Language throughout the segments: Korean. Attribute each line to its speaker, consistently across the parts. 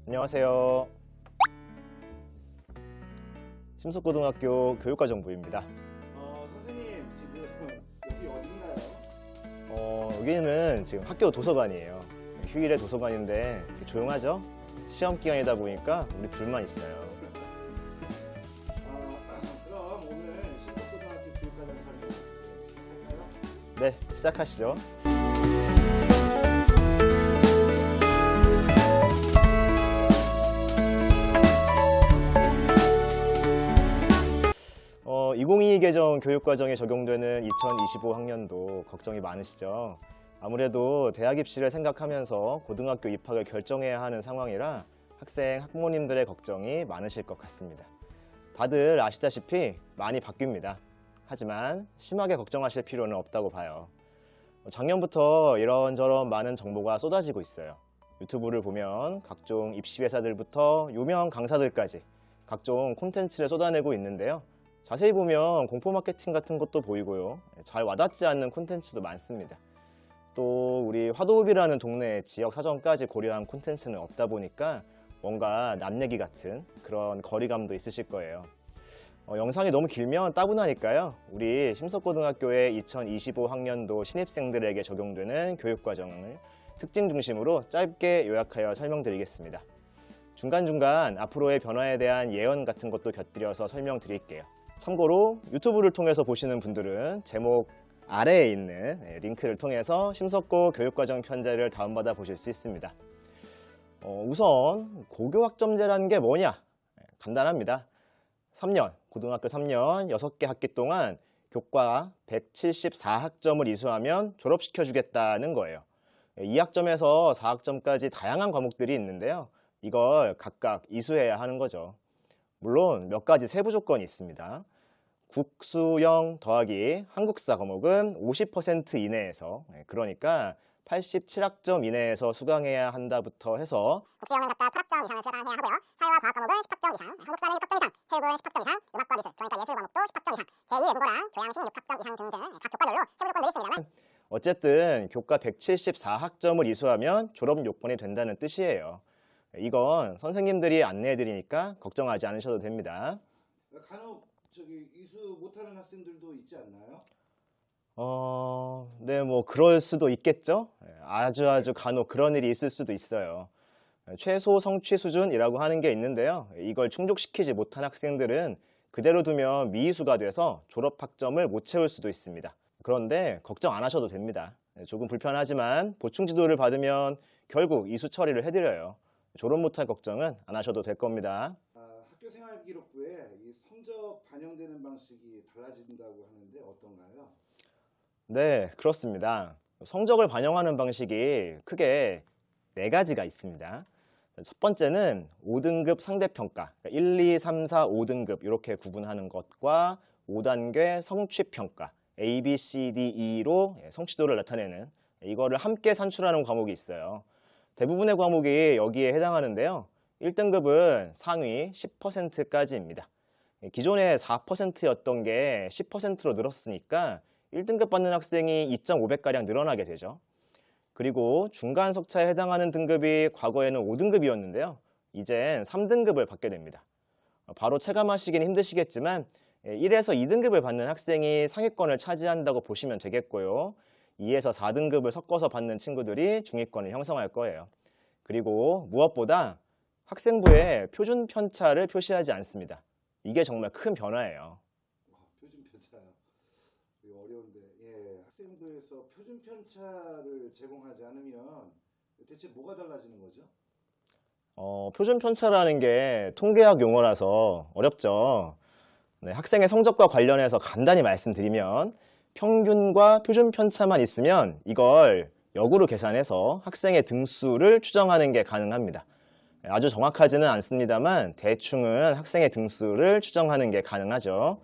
Speaker 1: 안녕하세요. 심석고등학교 교육과정부입니다.
Speaker 2: 선생님 지금 여기 어딘가요?
Speaker 1: 여기는 지금 학교 도서관이에요. 휴일에 도서관인데 조용하죠? 시험 기간이다 보니까 우리 둘만 있어요.
Speaker 2: 그럼 오늘 심석고등학교 교육과정 시작할까요?
Speaker 1: 네, 시작하시죠. 어, 2022 개정 교육과정에 적용되는 2025 학년도 걱정이 많으시죠? 아무래도 대학 입시를 생각하면서 고등학교 입학을 결정해야 하는 상황이라 학생, 학부모님들의 걱정이 많으실 것 같습니다. 다들 아시다시피 많이 바뀝니다. 하지만 심하게 걱정하실 필요는 없다고 봐요. 작년부터 이런저런 많은 정보가 쏟아지고 있어요. 유튜브를 보면 각종 입시회사들부터 유명 강사들까지 각종 콘텐츠를 쏟아내고 있는데요. 자세히 보면 공포 마케팅 같은 것도 보이고요. 잘 와닿지 않는 콘텐츠도 많습니다. 또 우리 화도읍이라는 동네의 지역 사정까지 고려한 콘텐츠는 없다 보니까 뭔가 남 얘기 같은 그런 거리감도 있으실 거예요. 영상이 너무 길면 따분하니까요. 우리 심석고등학교의 2025 학년도 신입생들에게 적용되는 교육과정을 특징 중심으로 짧게 요약하여 설명드리겠습니다. 중간중간 앞으로의 변화에 대한 예언 같은 것도 곁들여서 설명드릴게요. 참고로 유튜브를 통해서 보시는 분들은 제목 아래에 있는 링크를 통해서 심석고 교육과정 편제를 다운받아 보실 수 있습니다. 우선 고교학점제라는 게 뭐냐? 간단합니다. 3년, 고등학교 3년 6개 학기 동안 교과 174학점을 이수하면 졸업시켜 주겠다는 거예요. 2학점에서 4학점까지 다양한 과목들이 있는데요. 이걸 각각 이수해야 하는 거죠. 물론 몇 가지 세부 조건이 있습니다. 국수영 더하기 한국사 과목은 50% 이내에서, 그러니까 87학점 이내에서 수강해야 한다부터 해서
Speaker 3: 국수영은 각각 8학점 이상을 수강해야 하고요. 사회와 과학 과목은 10학점 이상, 한국사는 6학점 이상, 체육은 10학점 이상, 음악과 미술, 그러니까 예술 과목도 10학점 이상, 제2 외국어랑 교양 16학점 이상 등등 각 교과별로 세부 조건들이 있습니다만
Speaker 1: 어쨌든 교과 174학점을 이수하면 졸업 요건이 된다는 뜻이에요. 이건 선생님들이 안내해 드리니까 걱정하지 않으셔도 됩니다.
Speaker 2: 간혹 이수 못하는 학생들도 있지 않나요?
Speaker 1: 네, 뭐 그럴 수도 있겠죠. 아주 간혹 그런 일이 있을 수도 있어요. 최소 성취 수준이라고 하는 게 있는데요. 이걸 충족시키지 못한 학생들은 그대로 두면 미이수가 돼서 졸업 학점을 못 채울 수도 있습니다. 그런데 걱정 안 하셔도 됩니다. 조금 불편하지만 보충 지도를 받으면 결국 이수 처리를 해드려요. 졸업 못할 걱정은 안 하셔도 될 겁니다.
Speaker 2: 학교 생활 기록부에 이 성적 반영되는 방식이 달라진다고 하는데 어떤가요?
Speaker 1: 네, 그렇습니다. 성적을 반영하는 방식이 크게 4가지가 있습니다. 첫 번째는 5등급 상대평가, 1, 2, 3, 4, 5등급 이렇게 구분하는 것과 5단계 성취평가, A, B, C, D, E로 성취도를 나타내는 이거를 함께 산출하는 과목이 있어요. 대부분의 과목이 여기에 해당하는데요. 1등급은 상위 10%까지입니다. 기존에 4%였던 게 10%로 늘었으니까 1등급 받는 학생이 2.5배가량 늘어나게 되죠. 그리고 중간 석차에 해당하는 등급이 과거에는 5등급이었는데요. 이젠 3등급을 받게 됩니다. 바로 체감하시기는 힘드시겠지만 1에서 2등급을 받는 학생이 상위권을 차지한다고 보시면 되겠고요. 2에서 4등급을 섞어서 받는 친구들이 중위권을 형성할 거예요. 그리고 무엇보다 학생부에 표준 편차를 표시하지 않습니다. 이게 정말 큰 변화예요.
Speaker 2: 표준 편차요. 이거 어려운데, 학생부에서 표준 편차를 제공하지 않으면 대체 뭐가 달라지는 거죠?
Speaker 1: 표준 편차라는 게 통계학 용어라서 어렵죠. 네, 학생의 성적과 관련해서 간단히 말씀드리면 평균과 표준 편차만 있으면 이걸 역으로 계산해서 학생의 등수를 추정하는 게 가능합니다. 아주 정확하지는 않습니다만 대충은 학생의 등수를 추정하는 게 가능하죠.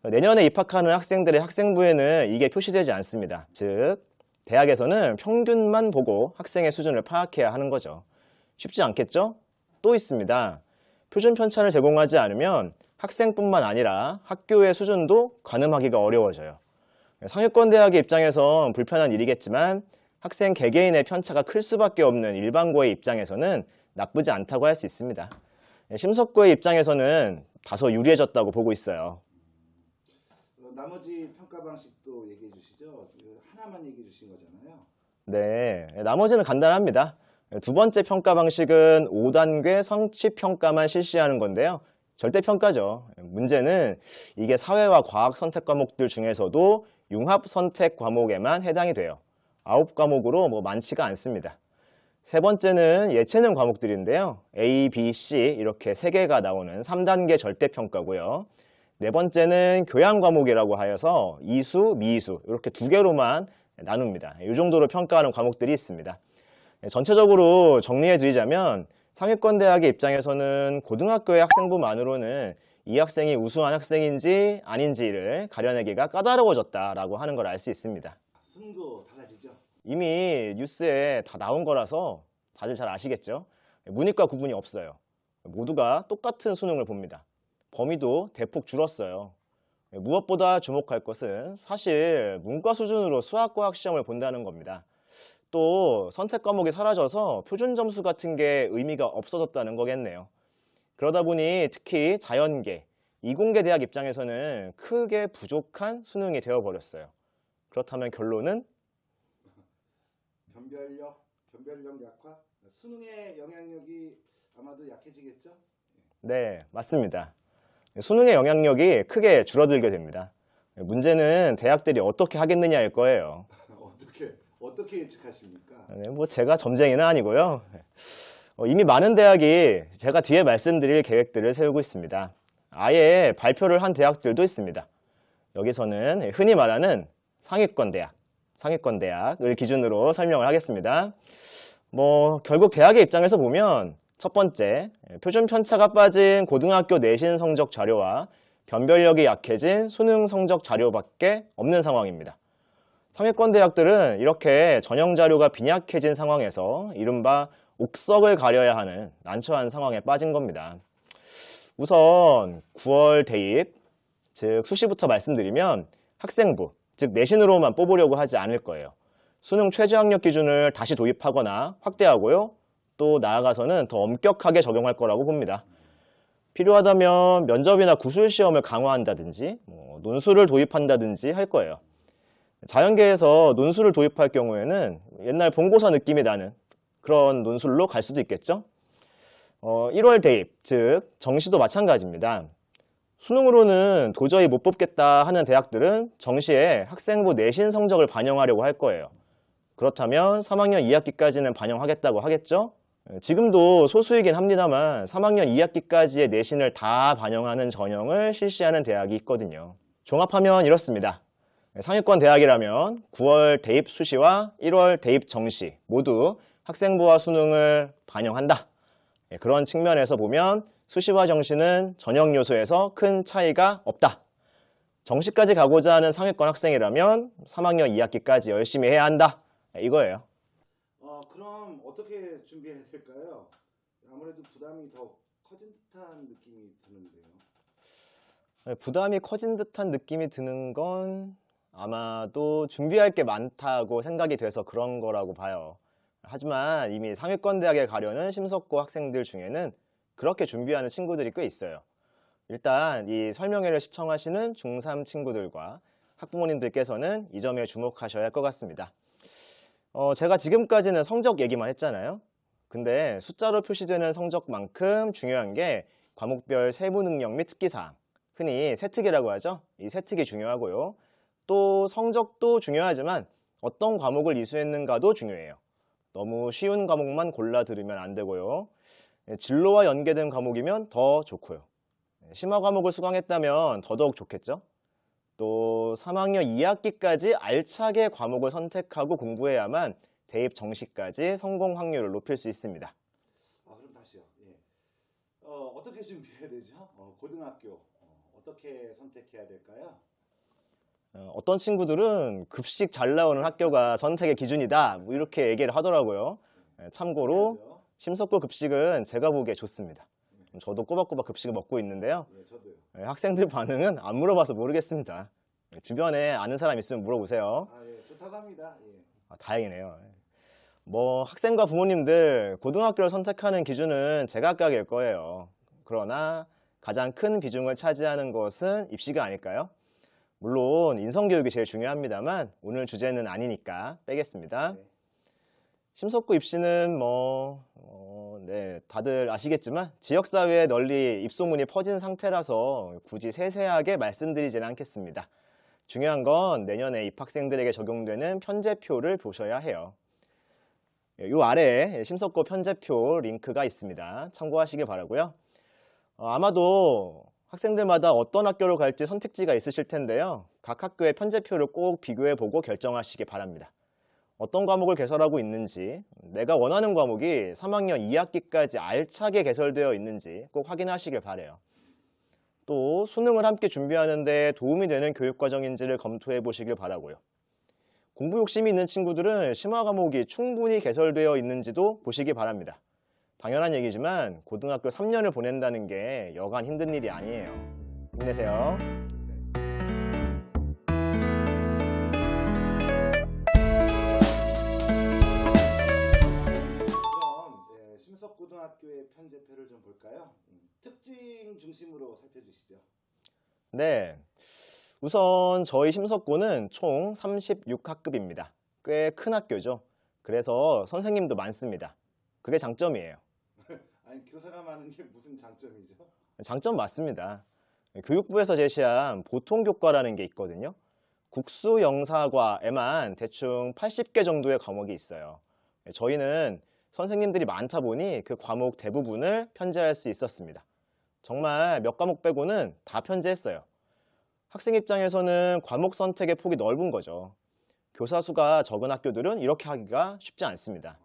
Speaker 1: 내년에 입학하는 학생들의 학생부에는 이게 표시되지 않습니다. 즉, 대학에서는 평균만 보고 학생의 수준을 파악해야 하는 거죠. 쉽지 않겠죠? 또 있습니다. 표준 편차를 제공하지 않으면 학생뿐만 아니라 학교의 수준도 가늠하기가 어려워져요. 상위권 대학의 입장에선 불편한 일이겠지만 학생 개개인의 편차가 클 수밖에 없는 일반고의 입장에서는 나쁘지 않다고 할 수 있습니다. 심석고의 입장에서는 다소 유리해졌다고 보고 있어요.
Speaker 2: 나머지 평가 방식도 얘기해 주시죠. 하나만 얘기해 주신 거잖아요.
Speaker 1: 네, 나머지는 간단합니다. 두 번째 평가 방식은 5단계 성취평가만 실시하는 건데요. 절대평가죠. 문제는 이게 사회와 과학 선택 과목들 중에서도 융합 선택 과목에만 해당이 돼요. 9과목으로 많지가 않습니다. 세 번째는 예체능 과목들인데요. A, B, C 이렇게 3개가 나오는 3단계 절대평가고요. 네 번째는 교양 과목이라고 하여서 이수, 미이수 이렇게 2개로만 나눕니다. 이 정도로 평가하는 과목들이 있습니다. 전체적으로 정리해 드리자면 상위권 대학의 입장에서는 고등학교의 학생부만으로는 이 학생이 우수한 학생인지 아닌지를 가려내기가 까다로워졌다라고 하는 걸 알 수 있습니다.
Speaker 2: 수능도 달라지죠.
Speaker 1: 이미 뉴스에 다 나온 거라서 다들 잘 아시겠죠? 문이과 구분이 없어요. 모두가 똑같은 수능을 봅니다. 범위도 대폭 줄었어요. 무엇보다 주목할 것은 사실 문과 수준으로 수학과학 시험을 본다는 겁니다. 또 선택 과목이 사라져서 표준 점수 같은 게 의미가 없어졌다는 거겠네요. 그러다 보니 특히 자연계, 이공계 대학 입장에서는 크게 부족한 수능이 되어버렸어요. 그렇다면 결론은
Speaker 2: 변별력 약화, 수능의 영향력이 아마도 약해지겠죠?
Speaker 1: 네, 맞습니다. 수능의 영향력이 크게 줄어들게 됩니다. 문제는 대학들이 어떻게 하겠느냐일 거예요.
Speaker 2: 어떻게 예측하십니까?
Speaker 1: 네, 제가 점쟁이는 아니고요. 이미 많은 대학이 제가 뒤에 말씀드릴 계획들을 세우고 있습니다. 아예 발표를 한 대학들도 있습니다. 여기서는 흔히 말하는 상위권 대학을 기준으로 설명을 하겠습니다. 결국 대학의 입장에서 보면 첫 번째, 표준 편차가 빠진 고등학교 내신 성적 자료와 변별력이 약해진 수능 성적 자료밖에 없는 상황입니다. 상위권 대학들은 이렇게 전형 자료가 빈약해진 상황에서 이른바 옥석을 가려야 하는 난처한 상황에 빠진 겁니다. 우선 9월 대입, 즉 수시부터 말씀드리면 학생부, 즉 내신으로만 뽑으려고 하지 않을 거예요. 수능 최저학력 기준을 다시 도입하거나 확대하고요. 또 나아가서는 더 엄격하게 적용할 거라고 봅니다. 필요하다면 면접이나 구술시험을 강화한다든지 논술을 도입한다든지 할 거예요. 자연계에서 논술을 도입할 경우에는 옛날 본고사 느낌이 나는 그런 논술로 갈 수도 있겠죠. 1월 대입, 즉 정시도 마찬가지입니다. 수능으로는 도저히 못 뽑겠다 하는 대학들은 정시에 학생부 내신 성적을 반영하려고 할 거예요. 그렇다면 3학년 2학기까지는 반영하겠다고 하겠죠? 지금도 소수이긴 합니다만 3학년 2학기까지의 내신을 다 반영하는 전형을 실시하는 대학이 있거든요. 종합하면 이렇습니다. 상위권 대학이라면 9월 대입 수시와 1월 대입 정시 모두 학생부와 수능을 반영한다. 그런 측면에서 보면 수시와 정시는 전형 요소에서 큰 차이가 없다. 정시까지 가고자 하는 상위권 학생이라면 3학년 2학기까지 열심히 해야 한다. 이거예요.
Speaker 2: 그럼 어떻게 준비해야 될까요? 아무래도 부담이 더 커진 듯한 느낌이 드는데요.
Speaker 1: 부담이 커진 듯한 느낌이 드는 건 아마도 준비할 게 많다고 생각이 돼서 그런 거라고 봐요. 하지만 이미 상위권 대학에 가려는 심석고 학생들 중에는 그렇게 준비하는 친구들이 꽤 있어요. 일단 이 설명회를 시청하시는 중3 친구들과 학부모님들께서는 이 점에 주목하셔야 할 것 같습니다. 제가 지금까지는 성적 얘기만 했잖아요. 근데 숫자로 표시되는 성적만큼 중요한 게 과목별 세부 능력 및 특기사항, 흔히 세특이라고 하죠. 이 세특이 중요하고요. 또 성적도 중요하지만 어떤 과목을 이수했는가도 중요해요. 너무 쉬운 과목만 골라 들으면 안 되고요. 진로와 연계된 과목이면 더 좋고요. 심화 과목을 수강했다면 더더욱 좋겠죠. 또 3학년 2학기까지 알차게 과목을 선택하고 공부해야만 대입 정시까지 성공 확률을 높일 수 있습니다.
Speaker 2: 그럼 다시요. 어떻게 준비해야 되죠? 고등학교 어떻게 선택해야 될까요?
Speaker 1: 어떤 친구들은 급식 잘 나오는 학교가 선택의 기준이다 이렇게 얘기를 하더라고요. 참고로 심석고 급식은 제가 보기에 좋습니다. 저도 꼬박꼬박 급식을 먹고 있는데요.
Speaker 2: 저도요.
Speaker 1: 학생들 반응은 안 물어봐서 모르겠습니다. 주변에 아는 사람 있으면 물어보세요.
Speaker 2: 좋다고 합니다.
Speaker 1: 다행이네요. 뭐 학생과 부모님들 고등학교를 선택하는 기준은 제각각일 거예요. 그러나 가장 큰 비중을 차지하는 것은 입시가 아닐까요? 물론 인성교육이 제일 중요합니다만 오늘 주제는 아니니까 빼겠습니다.
Speaker 2: 네.
Speaker 1: 심석구 입시는 다들 아시겠지만 지역사회에 널리 입소문이 퍼진 상태라서 굳이 세세하게 말씀드리지는 않겠습니다. 중요한 건 내년에 입학생들에게 적용되는 편제표를 보셔야 해요. 이 아래에 심석구 편제표 링크가 있습니다. 참고하시길 바라고요. 아마도 학생들마다 어떤 학교로 갈지 선택지가 있으실 텐데요. 각 학교의 편제표를 꼭 비교해보고 결정하시기 바랍니다. 어떤 과목을 개설하고 있는지, 내가 원하는 과목이 3학년 2학기까지 알차게 개설되어 있는지 꼭 확인하시길 바라요. 또 수능을 함께 준비하는 데 도움이 되는 교육과정인지를 검토해 보시길 바라고요. 공부 욕심이 있는 친구들은 심화 과목이 충분히 개설되어 있는지도 보시기 바랍니다. 당연한 얘기지만 고등학교 3년을 보낸다는 게 여간 힘든 일이 아니에요. 힘내세요.
Speaker 2: 그럼 심석고등학교의 편제표를 좀 볼까요? 특징 중심으로 살펴주시죠.
Speaker 1: 네, 우선 저희 심석고는 총 36학급입니다. 꽤 큰 학교죠. 그래서 선생님도 많습니다. 그게 장점이에요.
Speaker 2: 아니 교사가 많은 게 무슨 장점이죠?
Speaker 1: 장점 맞습니다. 교육부에서 제시한 보통교과라는 게 있거든요. 국수영사과에만 대충 80개 정도의 과목이 있어요. 저희는 선생님들이 많다 보니 그 과목 대부분을 편제할 수 있었습니다. 정말 몇 과목 빼고는 다 편제했어요. 학생 입장에서는 과목 선택의 폭이 넓은 거죠. 교사 수가 적은 학교들은 이렇게 하기가 쉽지 않습니다.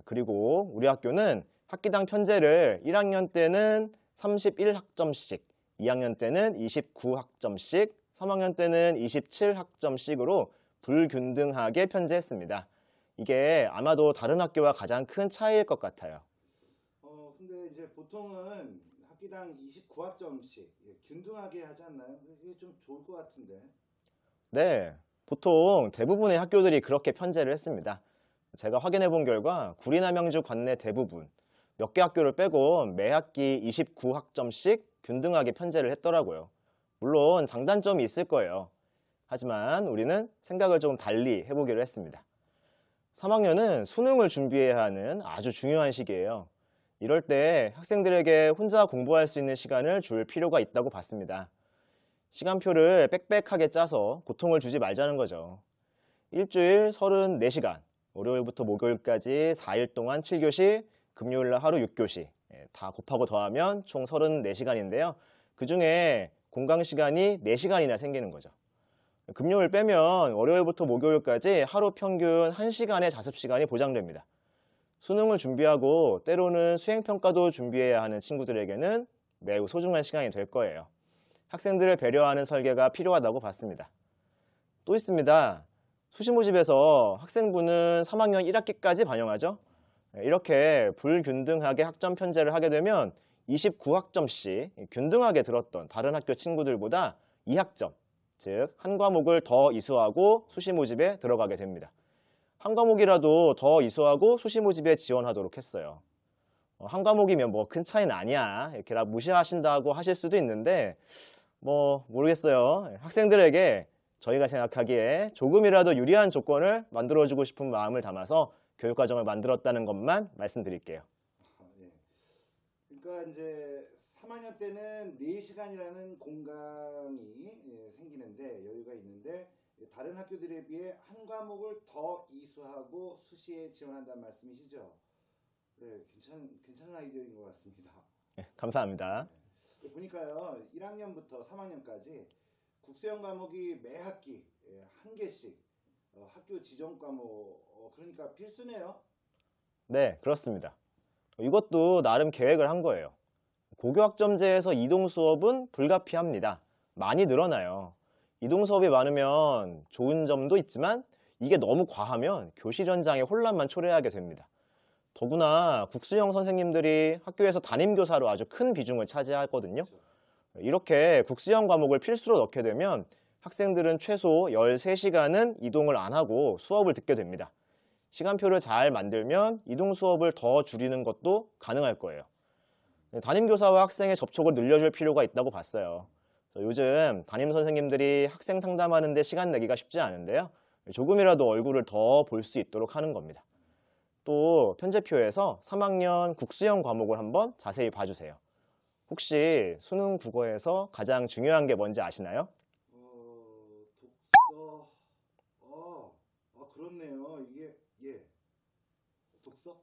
Speaker 1: 그리고 우리 학교는 학기당 편제를 1학년 때는 31학점씩, 2학년 때는 29학점씩, 3학년 때는 27학점씩으로 불균등하게 편제했습니다. 이게 아마도 다른 학교와 가장 큰 차이일 것 같아요.
Speaker 2: 근데 이제 보통은 학기당 29학점씩 균등하게 하지 않나요? 이게 좀 좋을 것 같은데.
Speaker 1: 네, 보통 대부분의 학교들이 그렇게 편제를 했습니다. 제가 확인해 본 결과 구리나 명주 관내 대부분 몇 개 학교를 빼고 매 학기 29학점씩 균등하게 편제를 했더라고요. 물론 장단점이 있을 거예요. 하지만 우리는 생각을 좀 달리 해보기로 했습니다. 3학년은 수능을 준비해야 하는 아주 중요한 시기예요. 이럴 때 학생들에게 혼자 공부할 수 있는 시간을 줄 필요가 있다고 봤습니다. 시간표를 빽빽하게 짜서 고통을 주지 말자는 거죠. 일주일 34시간, 월요일부터 목요일까지 4일 동안 7교시, 금요일날 하루 6교시, 다 곱하고 더하면 총 34시간인데요. 그 중에 공강 시간이 4시간이나 생기는 거죠. 금요일 빼면 월요일부터 목요일까지 하루 평균 1시간의 자습 시간이 보장됩니다. 수능을 준비하고 때로는 수행평가도 준비해야 하는 친구들에게는 매우 소중한 시간이 될 거예요. 학생들을 배려하는 설계가 필요하다고 봤습니다. 또 있습니다. 수시모집에서 학생부는 3학년 1학기까지 반영하죠. 이렇게 불균등하게 학점 편제를 하게 되면 29학점씩 균등하게 들었던 다른 학교 친구들보다 2학점, 즉 한 과목을 더 이수하고 수시모집에 들어가게 됩니다. 한 과목이라도 더 이수하고 수시모집에 지원하도록 했어요. 한 과목이면 뭐 큰 차이는 아니야, 이렇게 무시하신다고 하실 수도 있는데 모르겠어요. 학생들에게 저희가 생각하기에 조금이라도 유리한 조건을 만들어주고 싶은 마음을 담아서 교육과정을 만들었다는 것만 말씀드릴게요.
Speaker 2: 예. 그러니까 이제 3학년 때는 4시간이라는 공강이 생기는데 여유가 있는데 다른 학교들에 비해 한 과목을 더 이수하고 수시에 지원한다는 말씀이시죠? 네, 괜찮은 아이디어인 것 같습니다.
Speaker 1: 네, 감사합니다.
Speaker 2: 보니까요, 1학년부터 3학년까지 국수형 과목이 매 학기 한 개씩 학교 지정 과목, 그러니까 필수네요.
Speaker 1: 네, 그렇습니다. 이것도 나름 계획을 한 거예요. 고교학점제에서 이동 수업은 불가피합니다. 많이 늘어나요. 이동 수업이 많으면 좋은 점도 있지만 이게 너무 과하면 교실 현장에 혼란만 초래하게 됩니다. 더구나 국수형 선생님들이 학교에서 담임교사로 아주 큰 비중을 차지하거든요. 이렇게 국수형 과목을 필수로 넣게 되면 학생들은 최소 13시간은 이동을 안 하고 수업을 듣게 됩니다. 시간표를 잘 만들면 이동 수업을 더 줄이는 것도 가능할 거예요. 담임교사와 학생의 접촉을 늘려줄 필요가 있다고 봤어요. 요즘 담임 선생님들이 학생 상담하는데 시간 내기가 쉽지 않은데요. 조금이라도 얼굴을 더 볼 수 있도록 하는 겁니다. 또 편제표에서 3학년 국수형 과목을 한번 자세히 봐주세요. 혹시 수능 국어에서 가장 중요한 게 뭔지 아시나요?
Speaker 2: 독서. 그렇네요. 이게 독서?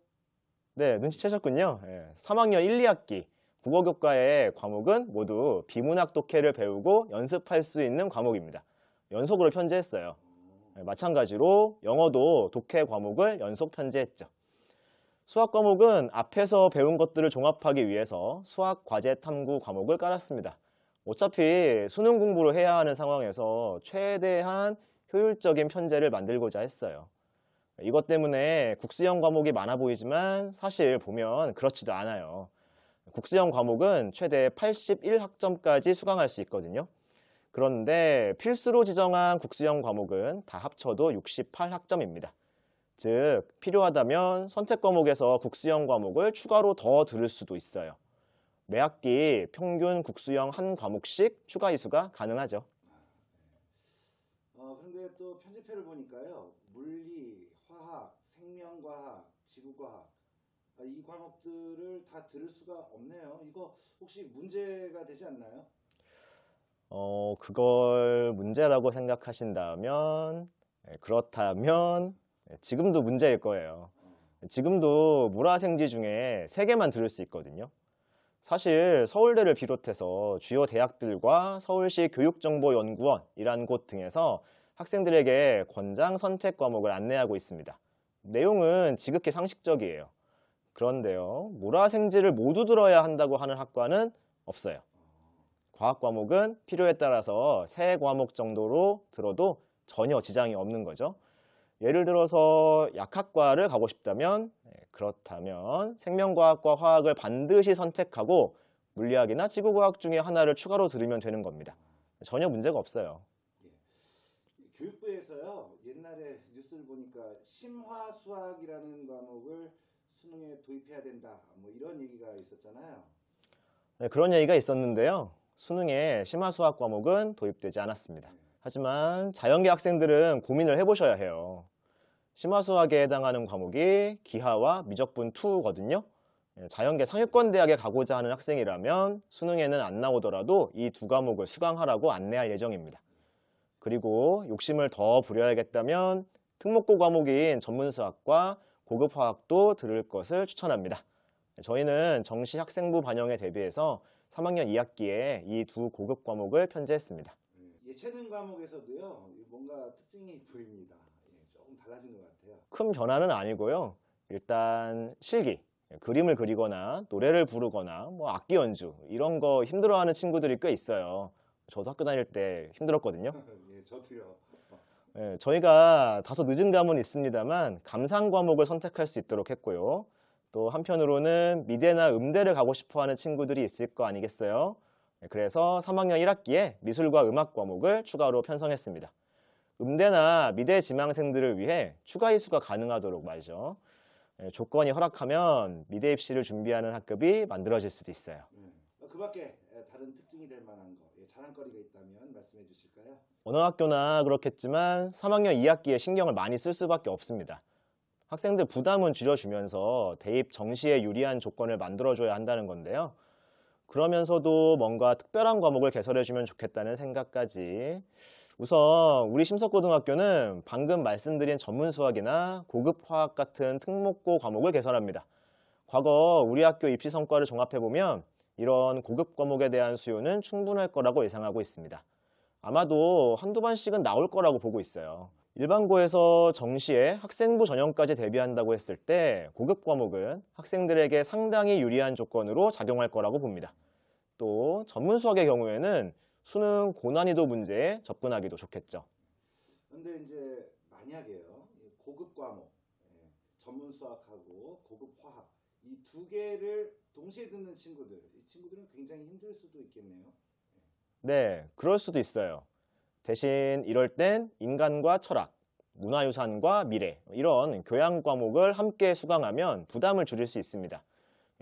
Speaker 1: 네, 눈치채셨군요. 3학년 1, 2학기 국어교과의 과목은 모두 비문학 독해를 배우고 연습할 수 있는 과목입니다. 연속으로 편제했어요. 마찬가지로 영어도 독해 과목을 연속 편제했죠. 수학 과목은 앞에서 배운 것들을 종합하기 위해서 수학 과제 탐구 과목을 깔았습니다. 어차피 수능 공부를 해야 하는 상황에서 최대한 효율적인 편제를 만들고자 했어요. 이것 때문에 국수형 과목이 많아 보이지만 사실 보면 그렇지도 않아요. 국수형 과목은 최대 81학점까지 수강할 수 있거든요. 그런데 필수로 지정한 국수형 과목은 다 합쳐도 68학점입니다. 즉, 필요하다면 선택 과목에서 국수형 과목을 추가로 더 들을 수도 있어요. 매 학기 평균 국수형 한 과목씩 추가 이수가 가능하죠.
Speaker 2: 그런데 또 편집표를 보니까요. 물리, 화학, 생명과학, 지구과학 이 과목들을 다 들을 수가 없네요. 이거 혹시 문제가 되지 않나요?
Speaker 1: 그걸 문제라고 생각하신다면, 그렇다면 지금도 문제일 거예요. 지금도 물화생지 중에 3개만 들을 수 있거든요. 사실 서울대를 비롯해서 주요 대학들과 서울시 교육정보연구원이라는 곳 등에서 학생들에게 권장 선택 과목을 안내하고 있습니다. 내용은 지극히 상식적이에요. 그런데요, 물화생지를 모두 들어야 한다고 하는 학과는 없어요. 과학 과목은 필요에 따라서 3과목 정도로 들어도 전혀 지장이 없는 거죠. 예를 들어서 약학과를 가고 싶다면, 그렇다면 생명과학과 화학을 반드시 선택하고 물리학이나 지구과학 중에 하나를 추가로 들으면 되는 겁니다. 전혀 문제가 없어요.
Speaker 2: 교육부에서요. 옛날에 뉴스를 보니까 심화수학이라는 과목을 수능에 도입해야 된다. 뭐 이런 얘기가 있었잖아요.
Speaker 1: 네, 그런 얘기가 있었는데요. 수능에 심화수학 과목은 도입되지 않았습니다. 하지만 자연계 학생들은 고민을 해보셔야 해요. 심화수학에 해당하는 과목이 기하와 미적분 2거든요. 자연계 상위권 대학에 가고자 하는 학생이라면 수능에는 안 나오더라도 이 2과목을 수강하라고 안내할 예정입니다. 그리고 욕심을 더 부려야겠다면 특목고 과목인 전문수학과 고급화학도 들을 것을 추천합니다. 저희는 정시 학생부 반영에 대비해서 3학년 2학기에 이 2 고급 과목을 편제했습니다.
Speaker 2: 예체능 과목에서도요. 뭔가 특징이 보입니다. 조금 달라진 것 같아요.
Speaker 1: 큰 변화는 아니고요. 일단 실기, 그림을 그리거나 노래를 부르거나 뭐 악기 연주 이런 거 힘들어하는 친구들이 꽤 있어요. 저도 학교 다닐 때 힘들었거든요.
Speaker 2: 예, 저도요.
Speaker 1: 저희가 다소 늦은 감은 있습니다만 감상 과목을 선택할 수 있도록 했고요. 또 한편으로는 미대나 음대를 가고 싶어하는 친구들이 있을 거 아니겠어요? 그래서 3학년 1학기에 미술과 음악 과목을 추가로 편성했습니다. 음대나 미대 지망생들을 위해 추가 이수가 가능하도록 말이죠. 조건이 허락하면 미대 입시를 준비하는 학급이 만들어질 수도 있어요.
Speaker 2: 그 밖에 다른 특징이 될 만한 거, 자랑거리가 있다면 말씀해 주실까요?
Speaker 1: 어느 학교나 그렇겠지만 3학년 2학기에 신경을 많이 쓸 수밖에 없습니다. 학생들 부담은 줄여주면서 대입 정시에 유리한 조건을 만들어줘야 한다는 건데요. 그러면서도 뭔가 특별한 과목을 개설해주면 좋겠다는 생각까지. 우선 우리 심석고등학교는 방금 말씀드린 전문수학이나 고급화학 같은 특목고 과목을 개설합니다. 과거 우리 학교 입시 성과를 종합해보면 이런 고급 과목에 대한 수요는 충분할 거라고 예상하고 있습니다. 아마도 한두 번씩은 나올 거라고 보고 있어요. 일반고에서 정시에 학생부 전형까지 대비한다고 했을 때 고급 과목은 학생들에게 상당히 유리한 조건으로 작용할 거라고 봅니다. 또 전문 수학의 경우에는 수능 고난이도 문제에 접근하기도 좋겠죠.
Speaker 2: 근데 이제 만약에요. 고급 과목, 전문 수학하고 고급 화학 이 2개를 동시에 듣는 친구들, 이 친구들은 굉장히 힘들 수도 있겠네요.
Speaker 1: 네, 그럴 수도 있어요. 대신 이럴 땐 인간과 철학, 문화유산과 미래 이런 교양 과목을 함께 수강하면 부담을 줄일 수 있습니다.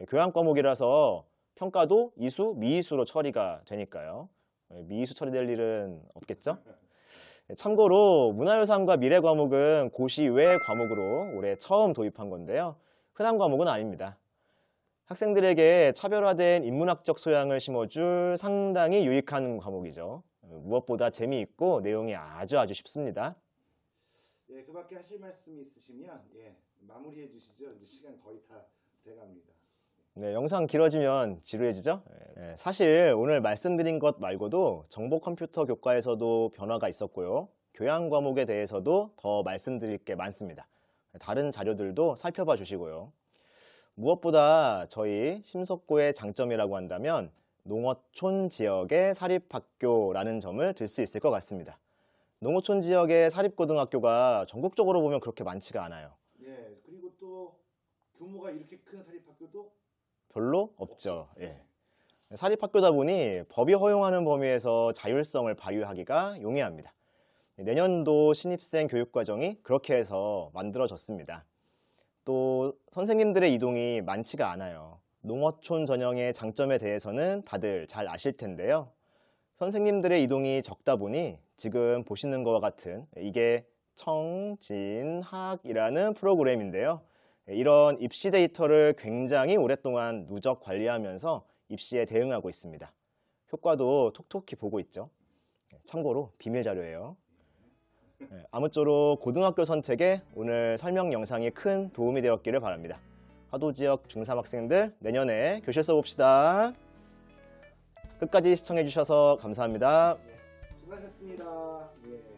Speaker 1: 교양 과목이라서 평가도 이수, 미이수로 처리가 되니까요. 미이수 처리될 일은 없겠죠? 참고로 문화유산과 미래 과목은 고시 외 과목으로 올해 처음 도입한 건데요. 흔한 과목은 아닙니다. 학생들에게 차별화된 인문학적 소양을 심어줄 상당히 유익한 과목이죠. 무엇보다 재미있고 내용이 아주 쉽습니다.
Speaker 2: 예, 그 밖에 하실 말씀이 있으시면 마무리해 주시죠. 이제 시간 거의 다 돼갑니다.
Speaker 1: 네, 영상 길어지면 지루해지죠? 사실 오늘 말씀드린 것 말고도 정보 컴퓨터 교과에서도 변화가 있었고요. 교양 과목에 대해서도 더 말씀드릴 게 많습니다. 다른 자료들도 살펴봐 주시고요. 무엇보다 저희 심석고의 장점이라고 한다면 농어촌 지역의 사립학교라는 점을 들 수 있을 것 같습니다. 농어촌 지역의 사립고등학교가 전국적으로 보면 그렇게 많지가 않아요.
Speaker 2: 예, 그리고 또 규모가 이렇게 큰 사립학교도
Speaker 1: 별로 없죠. 사립학교다 보니 법이 허용하는 범위에서 자율성을 발휘하기가 용이합니다. 내년도 신입생 교육과정이 그렇게 해서 만들어졌습니다. 또 선생님들의 이동이 많지가 않아요. 농어촌 전형의 장점에 대해서는 다들 잘 아실 텐데요. 선생님들의 이동이 적다 보니 지금 보시는 것과 같은 이게 청진학이라는 프로그램인데요. 이런 입시 데이터를 굉장히 오랫동안 누적 관리하면서 입시에 대응하고 있습니다. 효과도 톡톡히 보고 있죠. 참고로 비밀 자료예요. 아무쪼록 고등학교 선택에 오늘 설명 영상이 큰 도움이 되었기를 바랍니다. 화도지역 중3 학생들 내년에 교실에서 봅시다. 끝까지 시청해 주셔서 감사합니다.
Speaker 2: 수고하셨습니다. 예.